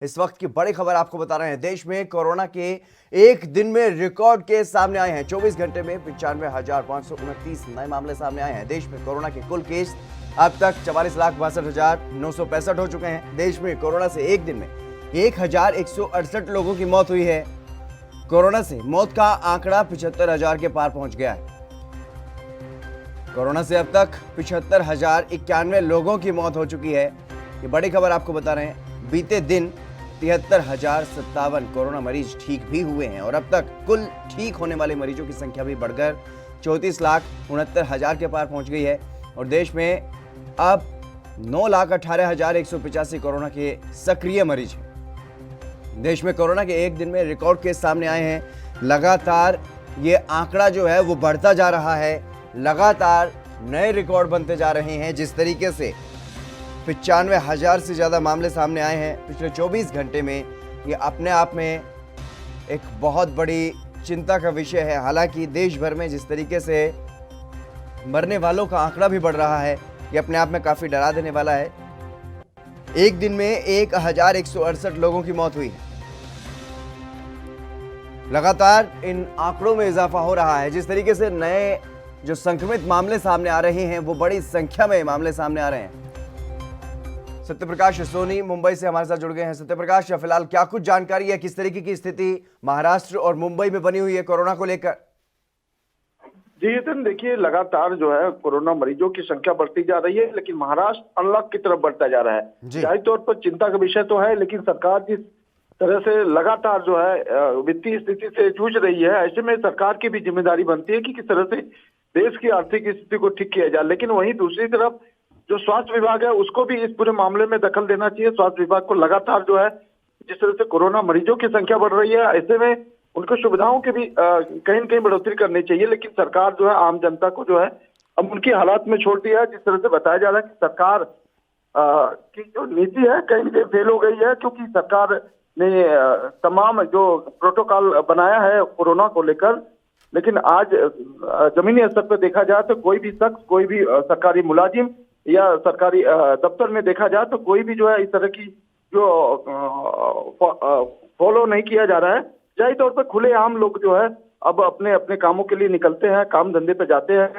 इस वक्त की बड़ी खबर आपको बता रहे हैं। देश में कोरोना के एक दिन में रिकॉर्ड केस सामने आए हैं। 24 घंटे में 95,529 नए मामले सामने आए हैं। देश में कोरोना के कुल केस अब तक 44,62,965 हो चुके हैं। देश में कोरोना से एक दिन में 1,168 लोगों की मौत हुई है। कोरोना से मौत का आंकड़ा 75,000 के पार पहुंच गया है। कोरोना से अब तक 75,091 लोगों की मौत हो चुकी है। ये बड़ी खबर आपको बता रहे हैं। बीते दिन 73,057 कोरोना मरीज ठीक भी हुए हैं और अब तक कुल ठीक होने वाले मरीजों की संख्या भी बढ़कर 34,69,000 के पार पहुंच गई है और देश में अब 9,18,185 कोरोना के सक्रिय मरीज हैं। देश में कोरोना के एक दिन में रिकॉर्ड केस सामने आए हैं। लगातार ये आंकड़ा जो है वो बढ़ता जा रहा है। लगातार नए रिकॉर्ड बनते जा रहे हैं। जिस तरीके से 95,000 से ज़्यादा मामले सामने आए हैं पिछले 24 घंटे में, ये अपने आप में एक बहुत बड़ी चिंता का विषय है। हालांकि देश भर में जिस तरीके से मरने वालों का आंकड़ा भी बढ़ रहा है, ये अपने आप में काफ़ी डरा देने वाला है। एक दिन में 1,168 लोगों की मौत हुई है। लगातार इन आंकड़ों में इजाफा हो रहा है। जिस तरीके से नए जो संक्रमित मामले सामने आ रहे हैं, वो बड़ी संख्या में मामले सामने आ रहे हैं। सत्यप्रकाश सोनी मुंबई से हमारे साथ जुड़ गए हैं। सत्यप्रकाश, फिलहाल क्या कुछ जानकारी है, किस तरीके की स्थिति महाराष्ट्र और मुंबई में बनी हुई है कोरोना को लेकर? जी नितिन, देखिए लगातार जो है कोरोना मरीजों की संख्या बढ़ती जा रही है, लेकिन महाराष्ट्र अनलॉक की तरफ बढ़ता जा रहा है। जाहिर तौर पर चिंता का विषय तो है, लेकिन सरकार जिस तरह से लगातार जो है वित्तीय स्थिति से जूझ रही है, ऐसे में सरकार की भी जिम्मेदारी बनती है कि किस तरह से देश की आर्थिक स्थिति को ठीक किया जाए। लेकिन वहीं दूसरी तरफ जो स्वास्थ्य विभाग है, उसको भी इस पूरे मामले में दखल देना चाहिए। स्वास्थ्य विभाग को लगातार जो है जिस तरह से कोरोना मरीजों की संख्या बढ़ रही है, ऐसे में उनको सुविधाओं की भी कहीं न कहीं बढ़ोतरी करनी चाहिए। लेकिन सरकार जो है आम जनता को जो है अब उनकी हालात में छोड़ दिया है। जिस तरह से बताया जा रहा है कि सरकार की जो नीति है कहीं न कहीं फेल हो गई है, क्योंकि सरकार ने तमाम जो प्रोटोकॉल बनाया है कोरोना को लेकर, लेकिन आज जमीनी स्तर पर देखा जाए तो कोई भी शख्स, कोई भी सरकारी मुलाजिम या सरकारी दफ्तर में देखा जाए तो कोई भी जो है इस तरह की जो फॉलो नहीं किया जा रहा है। जाहिर तौर पर खुले आम लोग जो है अब अपने अपने कामों के लिए निकलते हैं, काम धंधे पे जाते हैं।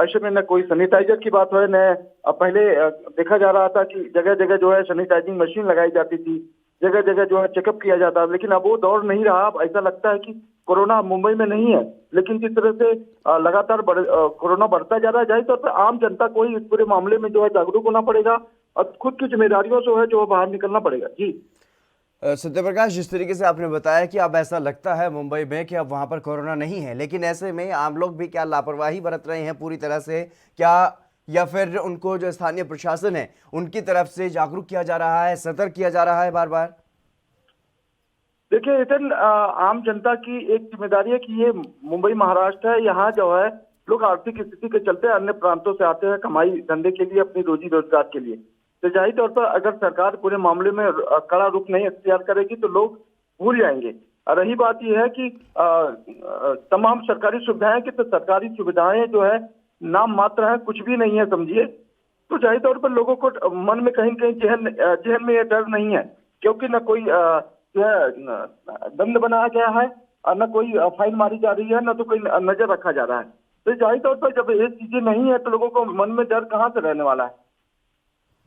ऐसे में न कोई सैनिटाइजर की बात है, न पहले देखा जा रहा था कि जगह जगह जो है सैनिटाइजिंग मशीन लगाई जाती थी, जगह जगह जो है चेकअप किया जाता है। लेकिन अब वो दौर नहीं रहा। अब ऐसा लगता है कि कोरोना मुंबई में नहीं है, लेकिन जिस तरह से लगातार कोरोना बढ़ता जा रहा है, जाहिर तौर पर आम जनता को ही इस पूरे मामले में जो है जागरूक होना पड़ेगा और खुद की जिम्मेदारियों से जो है बाहर निकलना पड़ेगा। जी सत्यप्रकाश, जिस तरीके से आपने बताया कि अब ऐसा लगता है मुंबई में कि अब वहां पर कोरोना नहीं है, लेकिन ऐसे में आम लोग भी क्या लापरवाही बरत रहे हैं पूरी तरह से क्या, या फिर उनको जो स्थानीय प्रशासन है उनकी तरफ से जागरूक किया जा रहा है, सतर्क किया जा रहा है बार बार? देखिए नितिन, आम जनता की एक जिम्मेदारी है कि ये मुंबई महाराष्ट्र है, यहाँ जो है लोग आर्थिक स्थिति के चलते अन्य प्रांतों से आते हैं कमाई धंधे के लिए, अपनी रोजी रोजगार के लिए। तो जाहिर तौर पर अगर सरकार पूरे मामले में कड़ा रुख नहीं अख्तियार करेगी तो लोग भूल जाएंगे। रही बात यह है कि तमाम सरकारी सुविधाएं की, तो सरकारी सुविधाएं जो है नाम मात्र है, कुछ भी नहीं है समझिए। तो जाहिर तौर पर लोगों को मन में कहीं कहीं जहन में यह डर नहीं है, क्योंकि न कोई जो है दंड बनाया गया है, न कोई फाइन मारी जा रही है, न तो कोई नजर रखा जा रहा है। तो जाहिर तौर पर जब ये चीजें नहीं है तो लोगों को मन में डर कहाँ से रहने वाला है।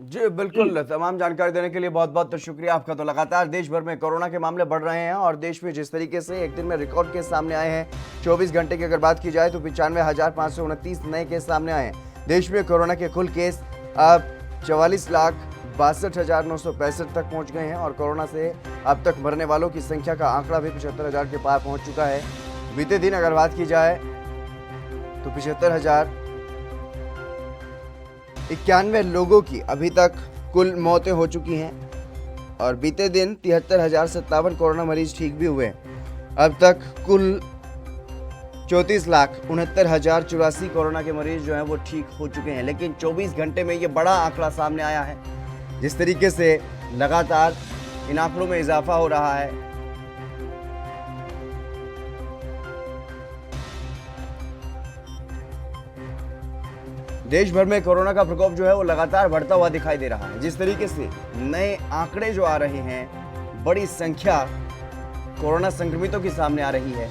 जी बिल्कुल, तमाम जानकारी देने के लिए बहुत बहुत शुक्रिया आपका। तो लगातार देश भर में कोरोना के मामले बढ़ रहे हैं और देश में जिस तरीके से एक दिन में रिकॉर्ड केस सामने आए हैं, 24 घंटे की अगर बात की जाए तो 95,529 नए केस सामने आए हैं। देश में कोरोना के कुल केस अब 44,62,965 तक पहुंच गए हैं और कोरोना से अब तक मरने वालों की संख्या का आंकड़ा भी 75,000 के पार पहुंच चुका है। बीते दिन अगर बात की जाए तो 75,091 लोगों की अभी तक कुल मौतें हो चुकी हैं और बीते दिन 73,057 कोरोना मरीज ठीक भी हुए हैं। अब तक कुल 34,69,084 कोरोना के मरीज जो हैं वो ठीक हो चुके हैं। लेकिन 24 घंटे में ये बड़ा आंकड़ा सामने आया है। जिस तरीके से लगातार इन आंकड़ों में इजाफा हो रहा है, देश भर में कोरोना का प्रकोप जो है वो लगातार बढ़ता हुआ दिखाई दे रहा है। जिस तरीके से नए आंकड़े जो आ रहे हैं बड़ी संख्या कोरोना संक्रमितों की सामने आ रही है।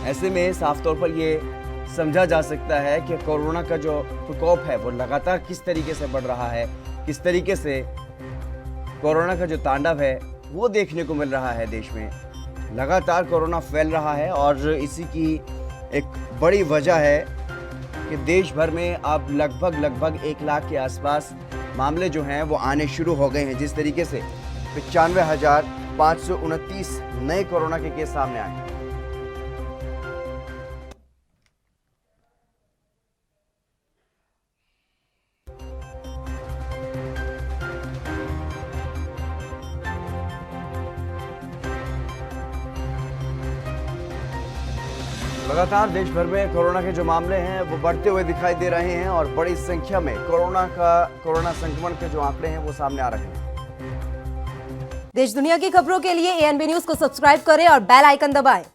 ऐसे में साफ तौर पर ये समझा जा सकता है कि कोरोना का जो प्रकोप है वो लगातार किस तरीके से बढ़ रहा है, किस तरीके से कोरोना का जो तांडव है वो देखने को मिल रहा है। देश में लगातार कोरोना फैल रहा है और इसी की एक बड़ी वजह है कि देश भर में अब लगभग 1 लाख के आसपास मामले जो हैं वो आने शुरू हो गए हैं। जिस तरीके से 95,529 नए कोरोना के केस सामने आए। लगातार देश भर में कोरोना के जो मामले हैं वो बढ़ते हुए दिखाई दे रहे हैं और बड़ी संख्या में कोरोना संक्रमण के जो आंकड़े हैं वो सामने आ रहे हैं। देश दुनिया की खबरों के लिए ANB न्यूज को सब्सक्राइब करें और बेल आइकन दबाएं।